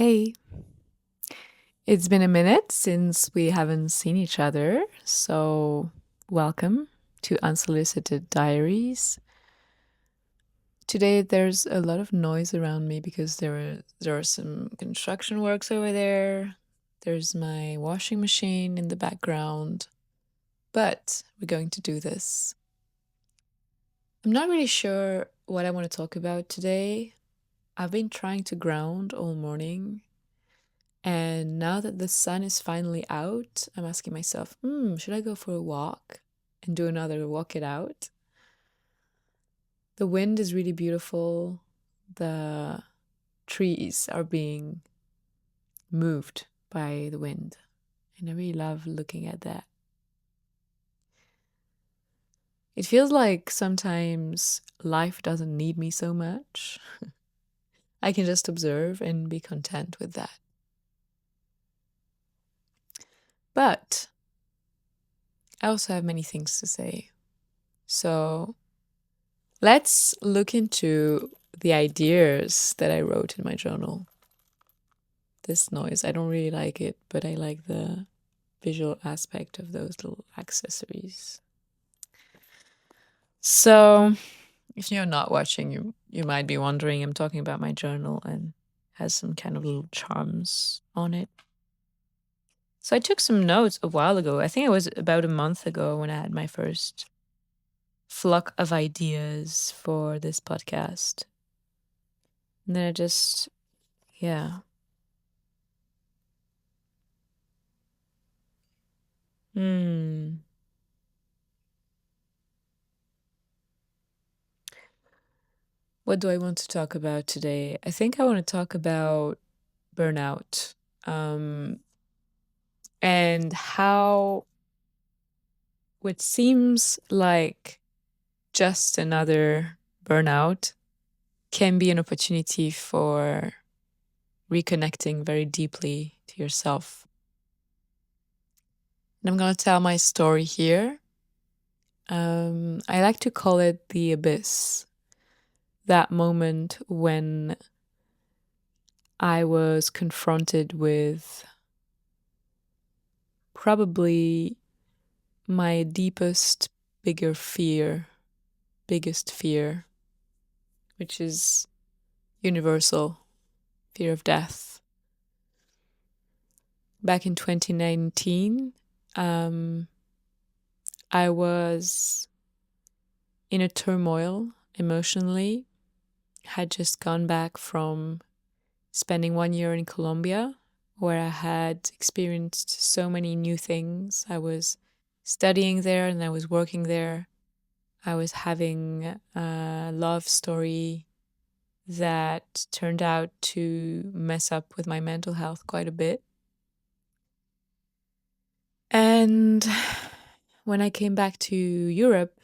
Hey, it's been a minute since we haven't seen each other, so welcome to Unsolicited Diaries. Today there's a lot of noise around me because there are some construction works over there. There's my washing machine in the background, but we're going to do this. I'm not really sure what I want to talk about today. I've been trying to ground all morning. And now that the sun is finally out, I'm asking myself, should I go for a walk and do another walk it out? The wind is really beautiful. The trees are being moved by the wind. And I really love looking at that. It feels like sometimes life doesn't need me so much. I can just observe and be content with that. But I also have many things to say. So let's look into the ideas that I wrote in my journal. This noise, I don't really like it, but I like the visual aspect of those little accessories. So, if you're not watching, you might be wondering I'm talking about my journal and has some kind of little charms on it. So I took some notes a while ago. I think it was about a month ago when I had my first flock of ideas for this podcast. And then I just, yeah. Hmm. What do I want to talk about today? I think I want to talk about burnout, and how what seems like just another burnout can be an opportunity for reconnecting very deeply to yourself. And I'm going to tell my story here. I like to call it the abyss. That moment when I was confronted with probably my biggest fear, which is universal, fear of death. Back in 2019, I was in a turmoil emotionally, had just gone back from spending 1 year in Colombia, where I had experienced so many new things. I was studying there and I was working there. I was having a love story that turned out to mess up with my mental health quite a bit. And when I came back to Europe,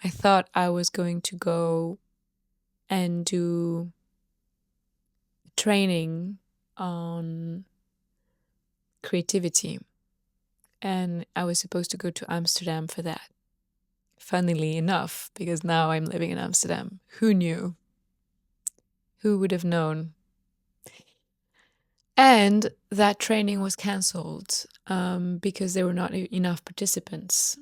I thought I was going to go and do training on creativity. And I was supposed to go to Amsterdam for that. Funnily enough, because now I'm living in Amsterdam. Who knew? Who would have known? And that training was cancelled because there were not enough participants.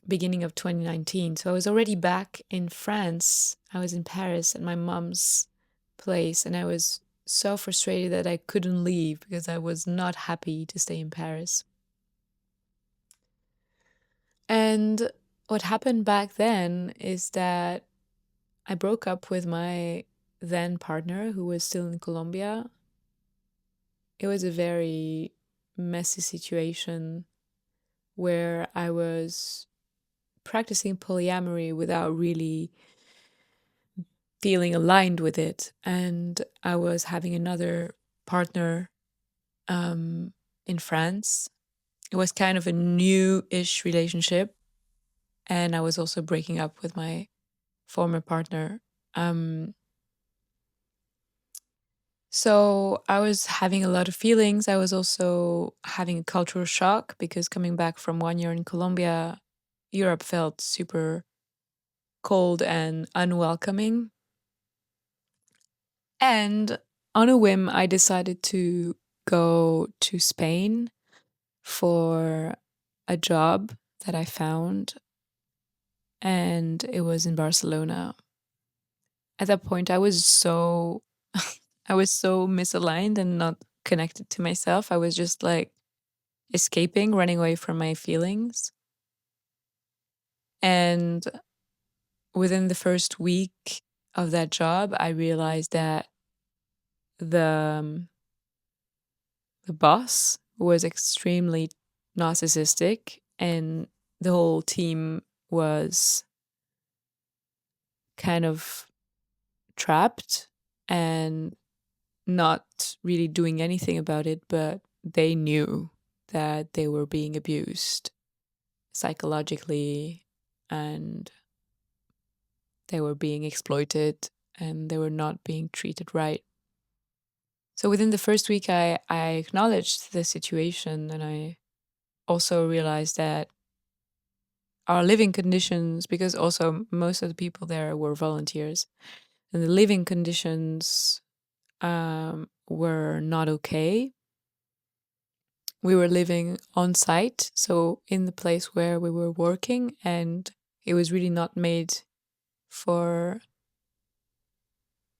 Beginning of 2019. So I was already back in France. I was in Paris at my mom's place, and I was so frustrated that I couldn't leave because I was not happy to stay in Paris. And what happened back then is that I broke up with my then partner, who was still in Colombia. It was a very messy situation where I was practicing polyamory without really feeling aligned with it. And I was having another partner in France. It was kind of a new-ish relationship. And I was also breaking up with my former partner. So I was having a lot of feelings. I was also having a cultural shock because coming back from 1 year in Colombia, Europe felt super cold and unwelcoming. And on a whim, I decided to go to Spain for a job that I found, and it was in Barcelona. At that point, I was so I was so misaligned and not connected to myself. I was just like escaping, running away from my feelings. And within the first week of that job, I realized that the um, the boss was extremely narcissistic, and the whole team was kind of trapped and not really doing anything about it, but they knew that they were being abused psychologically, and they were being exploited, and they were not being treated right. So within the first week, I acknowledged the situation, and I also realized that our living conditions, because also most of the people there were volunteers, and the living conditions were not okay. We were living on site, so in the place where we were working, and it was really not made for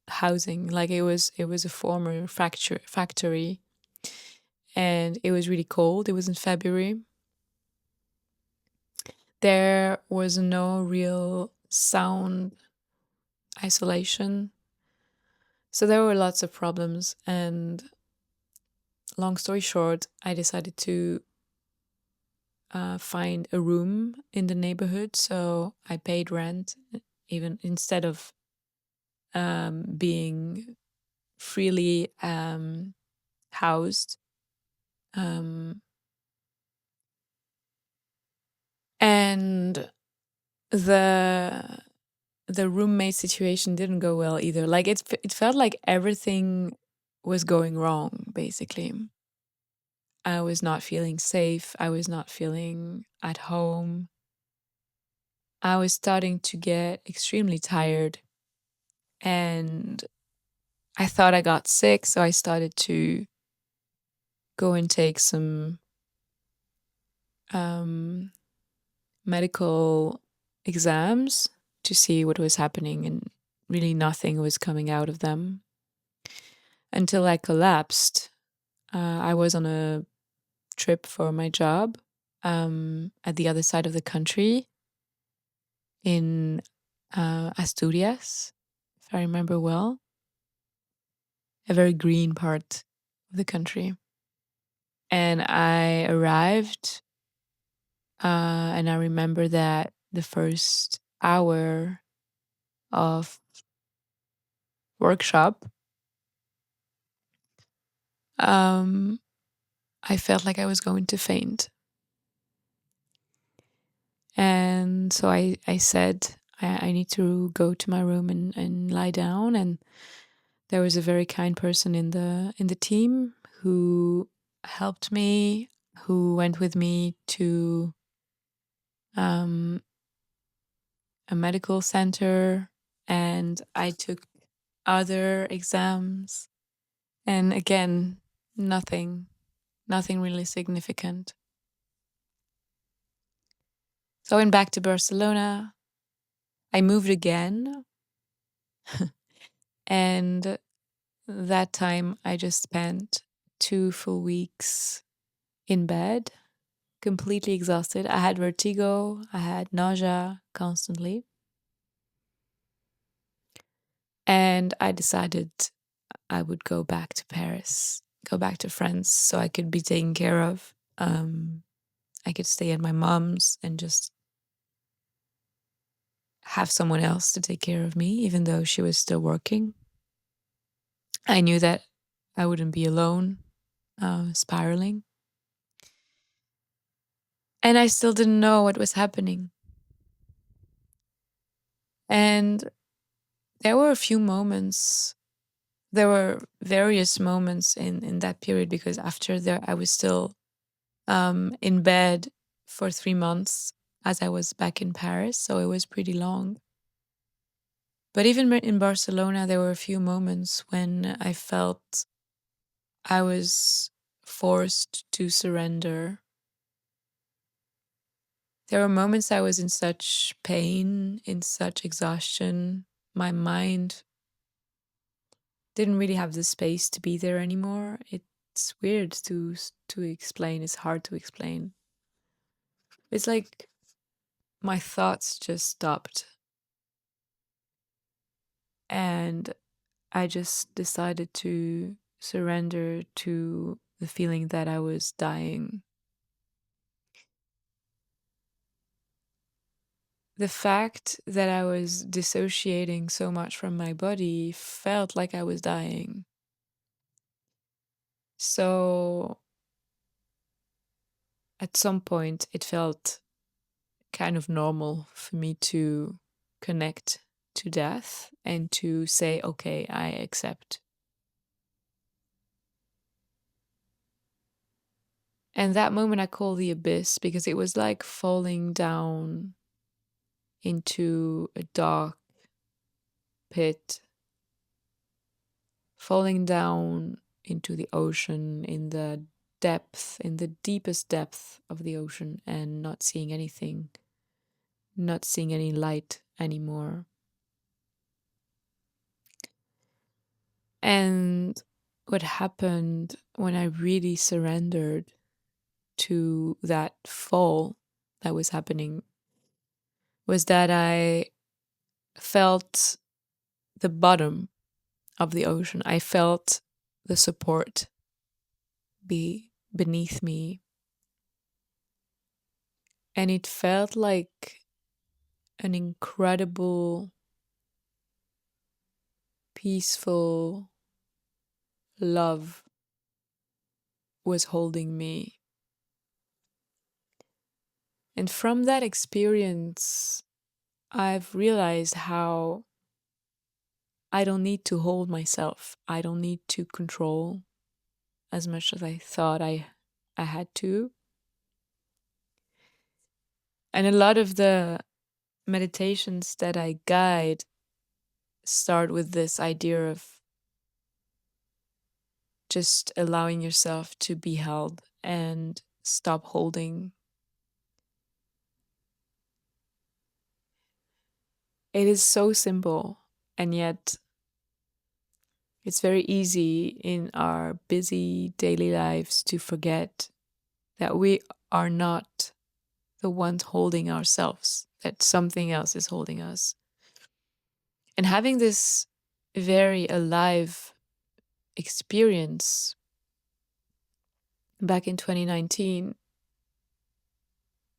housing. Like it was a former factory, and it was really cold. It was in February. There was no real sound isolation. So there were lots of problems, and long story short, I decided to find a room in the neighborhood. So I paid rent, even instead of being freely housed. Um, and the the roommate situation didn't go well either. Like it felt like everything was going wrong, basically. I was not feeling safe. I was not feeling at home. I was starting to get extremely tired, and I thought I got sick, so I started to go and take some um, medical exams to see what was happening, and really nothing was coming out of them until I collapsed. I was on a trip for my job at the other side of the country in Asturias, if I remember well, a very green part of the country. And I arrived, and I remember that the first hour of workshop, um, I felt like I was going to faint. And so I said, I need to go to my room and lie down. And there was a very kind person in the team who helped me, who went with me to um, a medical center, and I took other exams. And again, nothing, nothing really significant. So I went back to Barcelona. I moved again. And that time I just spent 2 full weeks in bed, completely exhausted. I had vertigo, I had nausea constantly. And I decided I would go back to Paris, go back to France so I could be taken care of. I could stay at my mom's and just have someone else to take care of me, even though she was still working. I knew that I wouldn't be alone, spiraling. And I still didn't know what was happening. And there were a few moments, there were various moments in that period, because after that, I was still in bed for 3 months as I was back in Paris. So it was pretty long. But even in Barcelona, there were a few moments when I felt I was forced to surrender. There were moments I was in such pain, in such exhaustion. My mind didn't really have the space to be there anymore. It's weird to explain. It's hard to explain. It's like my thoughts just stopped, and I just decided to surrender to the feeling that I was dying. The fact that I was dissociating so much from my body felt like I was dying. So at some point, it felt kind of normal for me to connect to death and to say, okay, I accept. And that moment I call the abyss because it was like falling down into a dark pit, falling down into the ocean in the depth, in the deepest depth of the ocean, and not seeing anything, not seeing any light anymore. And what happened when I really surrendered to that fall that was happening was that I felt the bottom of the ocean. I felt the support be beneath me. And it felt like an incredible, peaceful love was holding me. And from that experience, I've realized how I don't need to hold myself. I don't need to control as much as I thought I had to. And a lot of the meditations that I guide start with this idea of just allowing yourself to be held and stop holding. It is so simple, and yet it's very easy in our busy daily lives to forget that we are not the ones holding ourselves, that something else is holding us. And having this very alive experience back in 2019,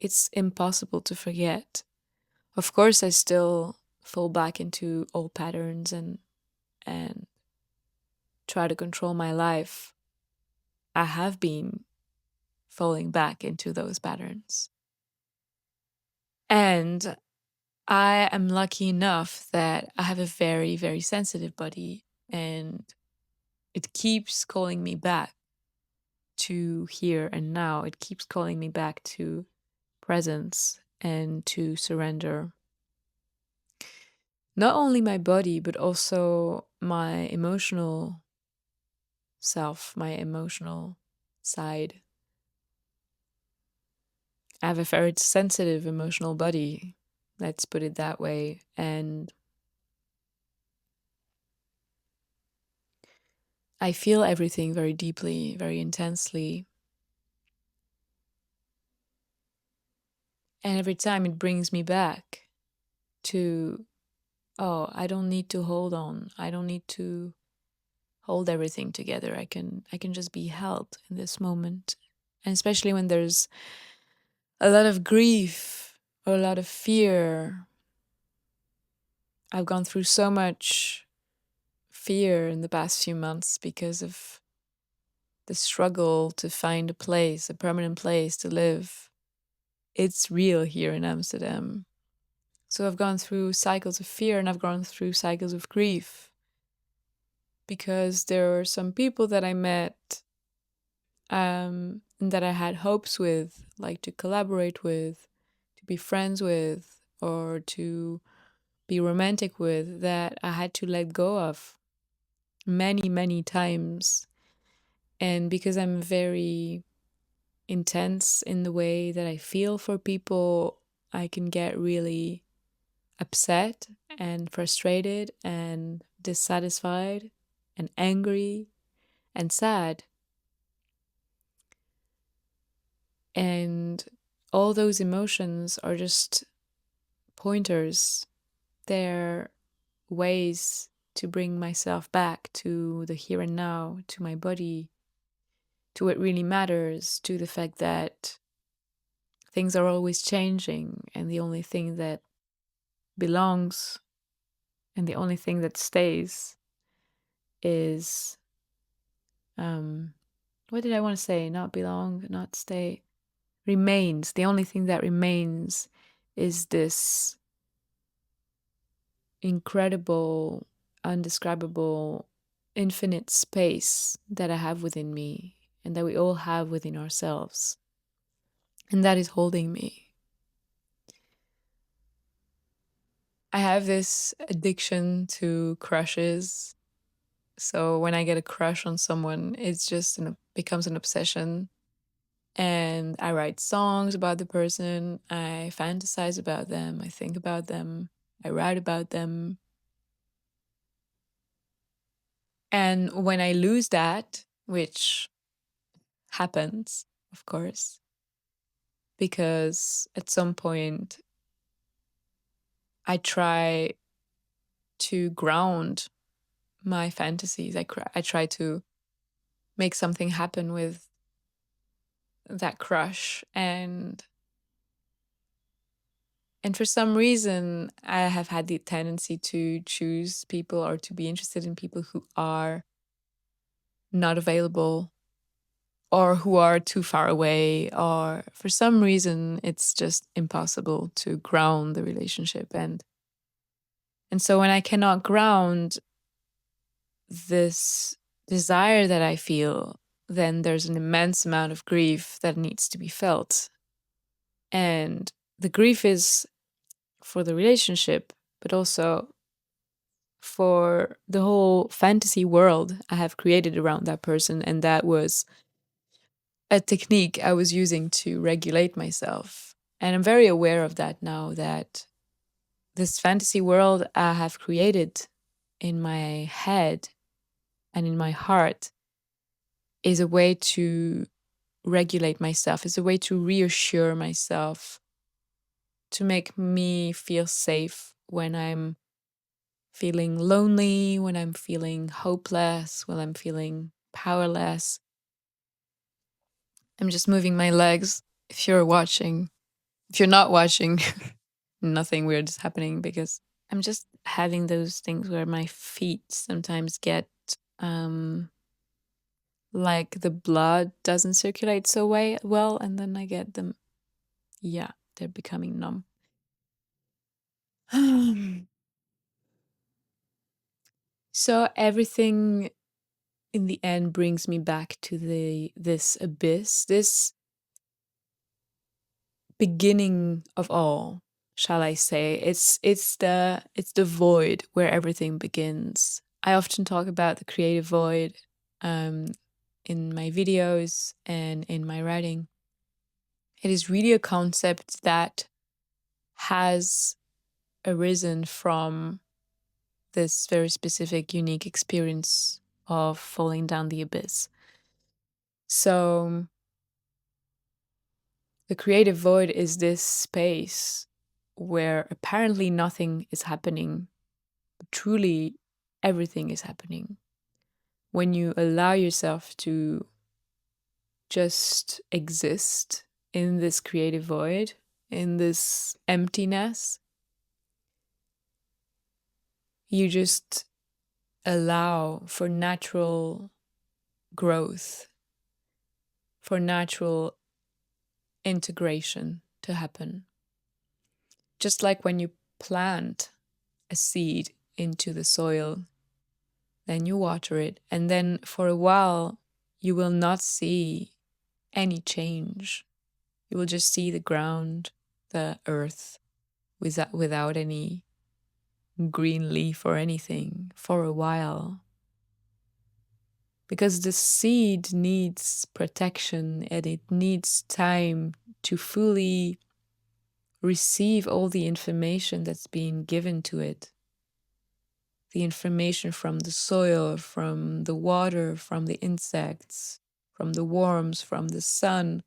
it's impossible to forget. Of course, I still fall back into old patterns and try to control my life. I have been falling back into those patterns. And I am lucky enough that I have a very, very sensitive body, and it keeps calling me back to here and now. It keeps calling me back to presence and to surrender. Not only my body, but also my emotional self, my emotional side. I have a very sensitive emotional body, let's put it that way. And I feel everything very deeply, very intensely. And every time it brings me back to, oh, I don't need to hold on. I don't need to hold everything together. I can just be held in this moment. And especially when there's a lot of grief or a lot of fear. I've gone through so much fear in the past few months because of the struggle to find a place, a permanent place to live. It's real here in Amsterdam. So I've gone through cycles of fear and I've gone through cycles of grief because there were some people that I met and that I had hopes with, like to collaborate with, to be friends with, or to be romantic with that I had to let go of many, many times. And because I'm very intense in the way that I feel for people, I can get really upset and frustrated and dissatisfied and angry and sad. And all those emotions are just pointers. They're ways to bring myself back to the here and now, to my body, to what really matters, to the fact that things are always changing, and the only thing that belongs and the only thing that stays is what did I want to say? Not belong, not stay. Remains. The only thing that remains is this incredible, undescribable, infinite space that I have within me and that we all have within ourselves. And that is holding me. I have this addiction to crushes. So when I get a crush on someone, it's just becomes an obsession. And I write songs about the person, I fantasize about them, I think about them, I write about them. And when I lose that, which happens, of course, because at some point I try to ground my fantasies. I try to make something happen with that crush, and for some reason I have had the tendency to choose people or to be interested in people who are not available or who are too far away, or for some reason it's just impossible to ground the relationship. And so when I cannot ground this desire that I feel, then there's an immense amount of grief that needs to be felt. And the grief is for the relationship, but also for the whole fantasy world I have created around that person. And that was a technique I was using to regulate myself. And I'm very aware of that now, that this fantasy world I have created in my head and in my heart is a way to regulate myself, is a way to reassure myself, to make me feel safe when I'm feeling lonely, when I'm feeling hopeless, when I'm feeling powerless. I'm just moving my legs. If you're watching, if you're not watching, nothing weird is happening because I'm just having those things where my feet sometimes get like the blood doesn't circulate so well, and then I get them, yeah, they're becoming numb. So everything in the end brings me back to this abyss, this beginning of all, shall I say. It's the void where everything begins. I often talk about the creative void in my videos and in my writing. It is really a concept that has arisen from this very specific, unique experience of falling down the abyss. So the creative void is this space where apparently nothing is happening, but truly everything is happening. When you allow yourself to just exist in this creative void, in this emptiness, you just allow for natural growth, for natural integration to happen. Just like when you plant a seed into the soil, then you water it, and then for a while you will not see any change. You will just see the ground, the earth, without any green leaf or anything for a while. Because the seed needs protection and it needs time to fully receive all the information that's being given to it. The information from the soil, from the water, from the insects, from the worms, from the sun.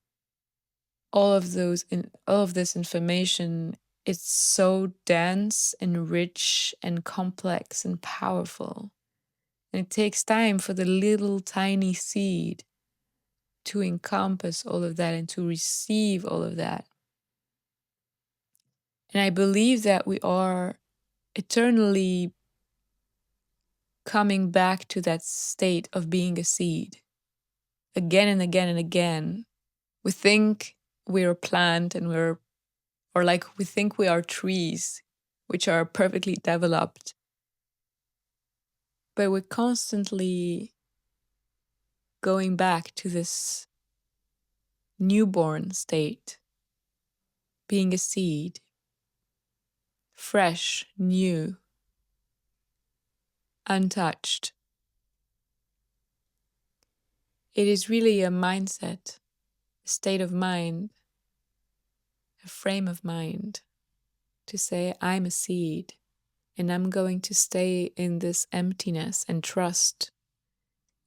All of this information, it's so dense and rich and complex and powerful. And it takes time for the little tiny seed to encompass all of that and to receive all of that. And I believe that we are eternally coming back to that state of being a seed again and again and again. We think we're a plant and we think we are trees, which are perfectly developed. But we're constantly going back to this newborn state, being a seed, fresh, new, untouched. It is really a mindset, a state of mind, a frame of mind to say, I'm a seed and I'm going to stay in this emptiness and trust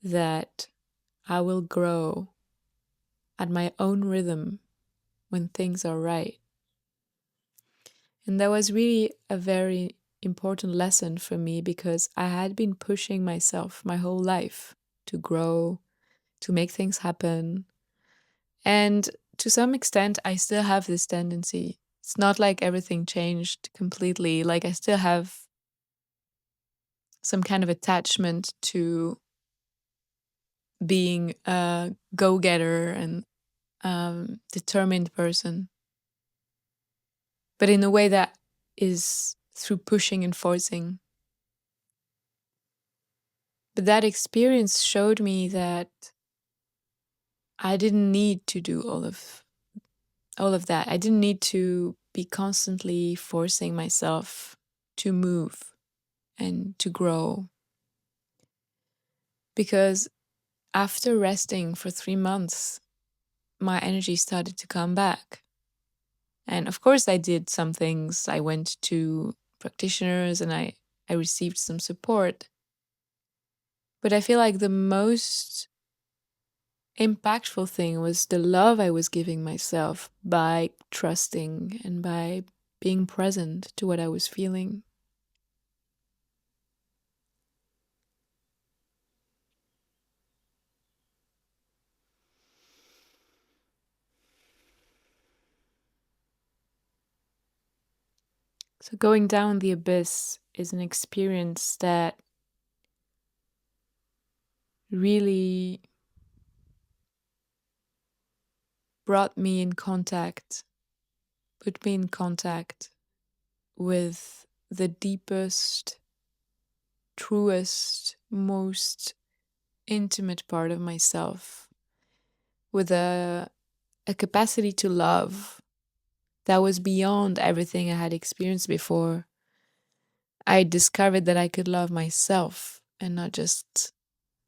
that I will grow at my own rhythm when things are right. And that was really a very important lesson for me because I had been pushing myself my whole life to grow, to make things happen. And to some extent, I still have this tendency. It's not like everything changed completely. Like I still have some kind of attachment to being a go-getter and determined person. But in a way that is through pushing and forcing. But that experience showed me that I didn't need to do all of that. I didn't need to be constantly forcing myself to move and to grow. Because after resting for 3 months, my energy started to come back. And of course I did some things. I went to practitioners and I received some support. But I feel like the most impactful thing was the love I was giving myself by trusting and by being present to what I was feeling. So going down the abyss is an experience that really brought me in contact, put me in contact with the deepest, truest, most intimate part of myself, with a capacity to love that was beyond everything I had experienced before. I discovered that I could love myself and not just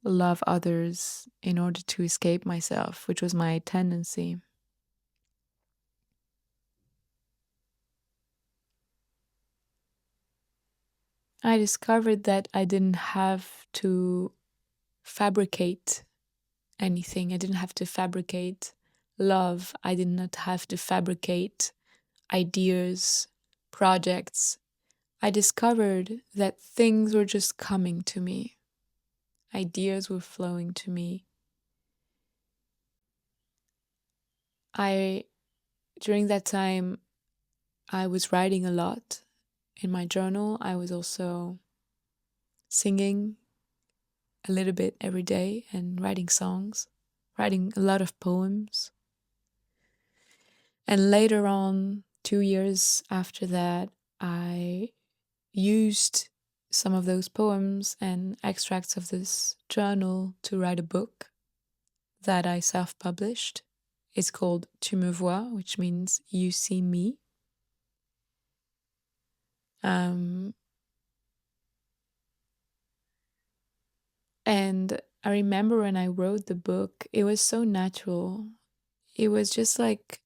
love others in order to escape myself, which was my tendency. I discovered that I didn't have to fabricate anything. I didn't have to fabricate love. I did not have to fabricate ideas, projects. I discovered that things were just coming to me. Ideas were flowing to me. During that time, I was writing a lot in my journal. I was also singing a little bit every day and writing songs, writing a lot of poems. And later on, 2 years after that, I used some of those poems and extracts of this journal to write a book that I self-published. It's called Tu me vois, which means you see me. And I remember when I wrote the book, it was so natural. It was just like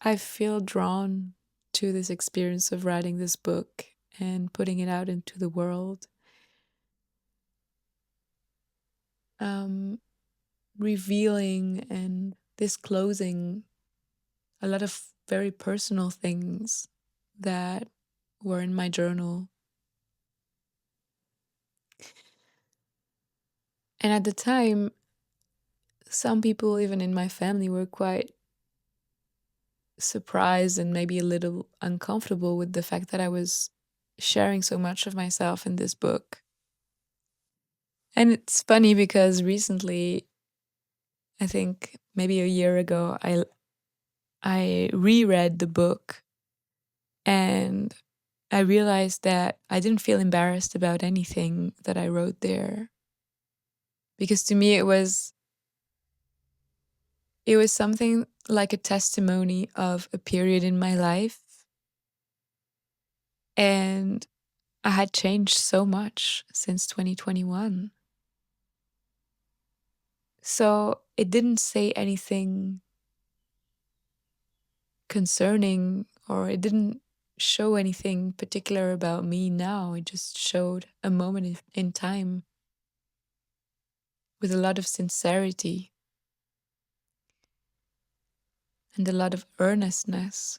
I feel drawn to this experience of writing this book and putting it out into the world, um, revealing and disclosing a lot of very personal things that were in my journal. And at the time, some people, even in my family, were quite surprised and maybe a little uncomfortable with the fact that I was sharing so much of myself in this book. And it's funny because recently, I think maybe a year ago, I reread the book and I realized that I didn't feel embarrassed about anything that I wrote there, because to me it was something like a testimony of a period in my life, and I had changed so much since 2021. So it didn't say anything concerning, or it didn't show anything particular about me now. It just showed a moment in time with a lot of sincerity and a lot of earnestness.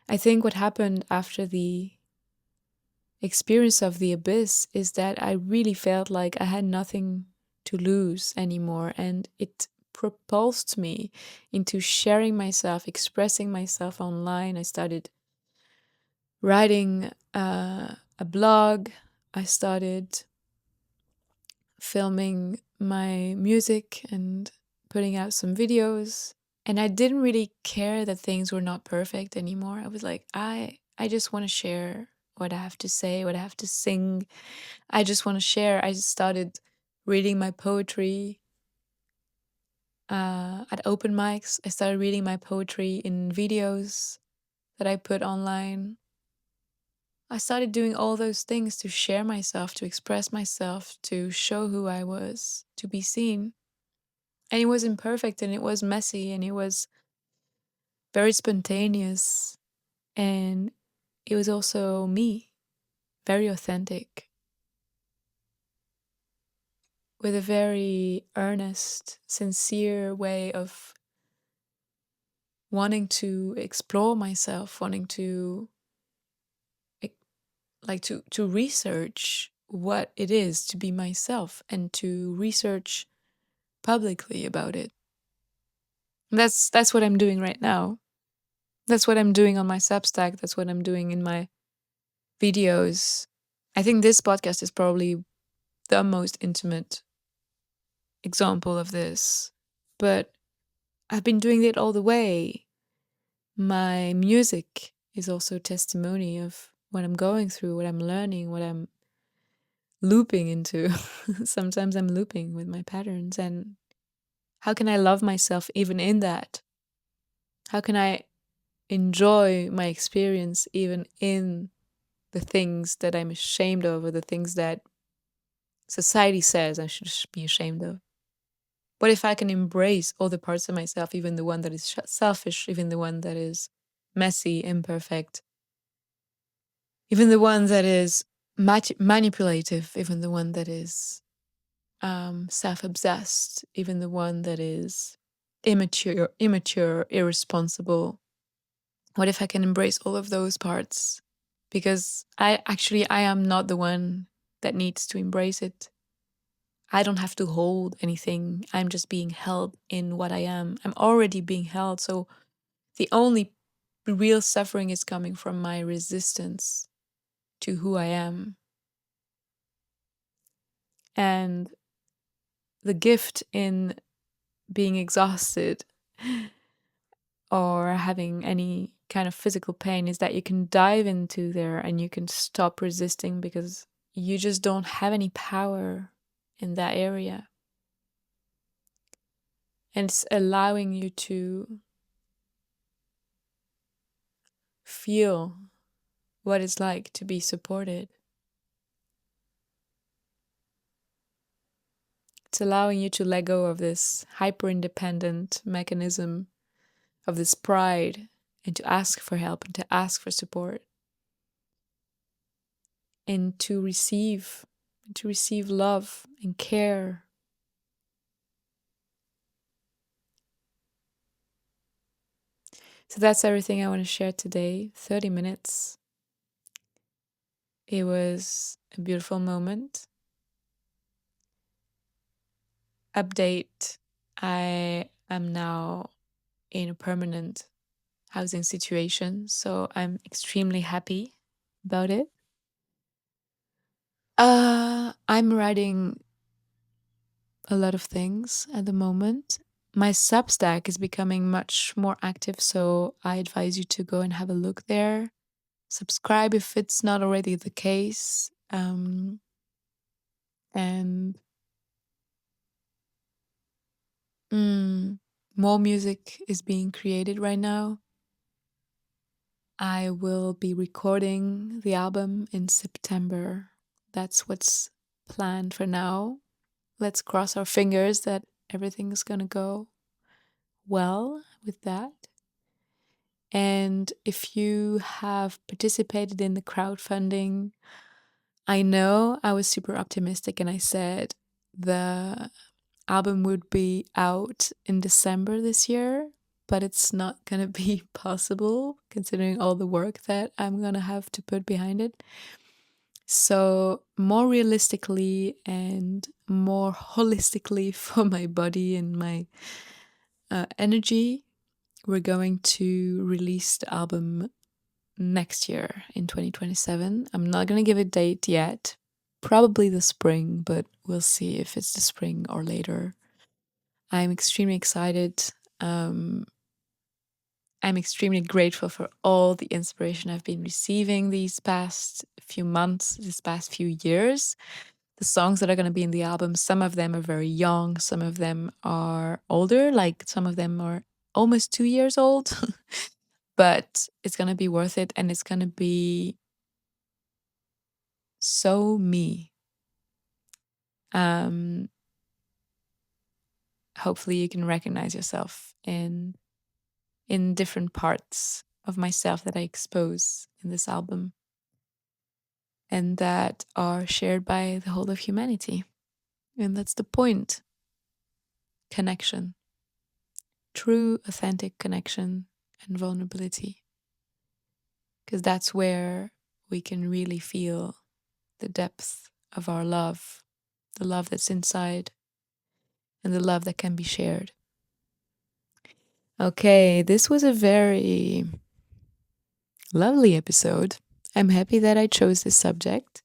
I think what happened after the experience of the abyss is that I really felt like I had nothing to lose anymore, and it propulsed me into sharing myself, expressing myself online. I started writing a blog. I started filming my music and putting out some videos. And I didn't really care that things were not perfect anymore. I was like, I just want to share what I have to say, what I have to sing. I just want to share. I just started reading my poetry at open mics. I started reading my poetry in videos that I put online. I started doing all those things to share myself, to express myself, to show who I was, to be seen. And it was imperfect and it was messy and it was very spontaneous. And it was also me, very authentic, with a very earnest, sincere way of wanting to explore myself, wanting to to research what it is to be myself and to research publicly about it. That's what I'm doing right now. That's what I'm doing on my Substack. That's what I'm doing in my videos. I think this podcast is probably the most intimate example of this. But I've been doing it all the way. My music is also testimony of what I'm going through, what I'm learning, what I'm looping into. Sometimes I'm looping with my patterns. And how can I love myself even in that? How can I enjoy my experience even in the things that I'm ashamed of, or the things that society says I should be ashamed of? What if I can embrace all the parts of myself, even the one that is selfish, even the one that is messy, imperfect, even the one that is manipulative, even the one that is self-obsessed, even the one that is immature, irresponsible? What if I can embrace all of those parts? Because I am not the one that needs to embrace it. I don't have to hold anything. I'm just being held in what I am. I'm already being held. So the only real suffering is coming from my resistance to who I am. And the gift in being exhausted or having any kind of physical pain is that you can dive into there and you can stop resisting, because you just don't have any power in that area. And it's allowing you to feel what it's like to be supported. it's allowing you to let go of this hyper independent mechanism, of this pride, and to ask for help and to ask for support and to receive love and care. So that's everything I want to share today. 30 minutes. It was a beautiful moment. Update. I am now in a permanent housing situation, so I'm extremely happy about it. I'm writing a lot of things at the moment. My Substack is becoming much more active, so I advise you to go and have a look there. Subscribe if it's not already the case. And more music is being created right now. I will be recording the album in September. That's what's planned for now. Let's cross our fingers that everything is going to go well with that. And if you have participated in the crowdfunding, I know I was super optimistic and I said the album would be out in December this year, but it's not going to be possible considering all the work that I'm going to have to put behind it. So, more realistically and more holistically for my body and my energy, we're going to release the album next year in 2027. I'm not going to give a date yet. Probably the spring, but we'll see if it's the spring or later. I'm extremely excited. I'm extremely grateful for all the inspiration I've been receiving these past few months, these past few years. The songs that are going to be in the album, some of them are very young, some of them are older, like some of them are almost 2 years old. But it's going to be worth it, and it's going to be so me. Hopefully you can recognize yourself in different parts of myself that I expose in this album and that are shared by the whole of humanity. And that's the point. Connection. True, authentic connection and vulnerability. Because that's where we can really feel the depth of our love, the love that's inside, and the love that can be shared. Okay, this was a very lovely episode. I'm happy that I chose this subject.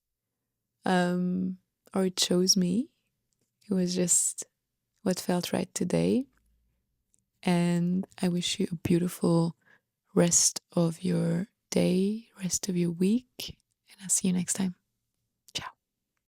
Or it chose me. It was just what felt right today. And I wish you a beautiful rest of your day, rest of your week, and I'll see you next time.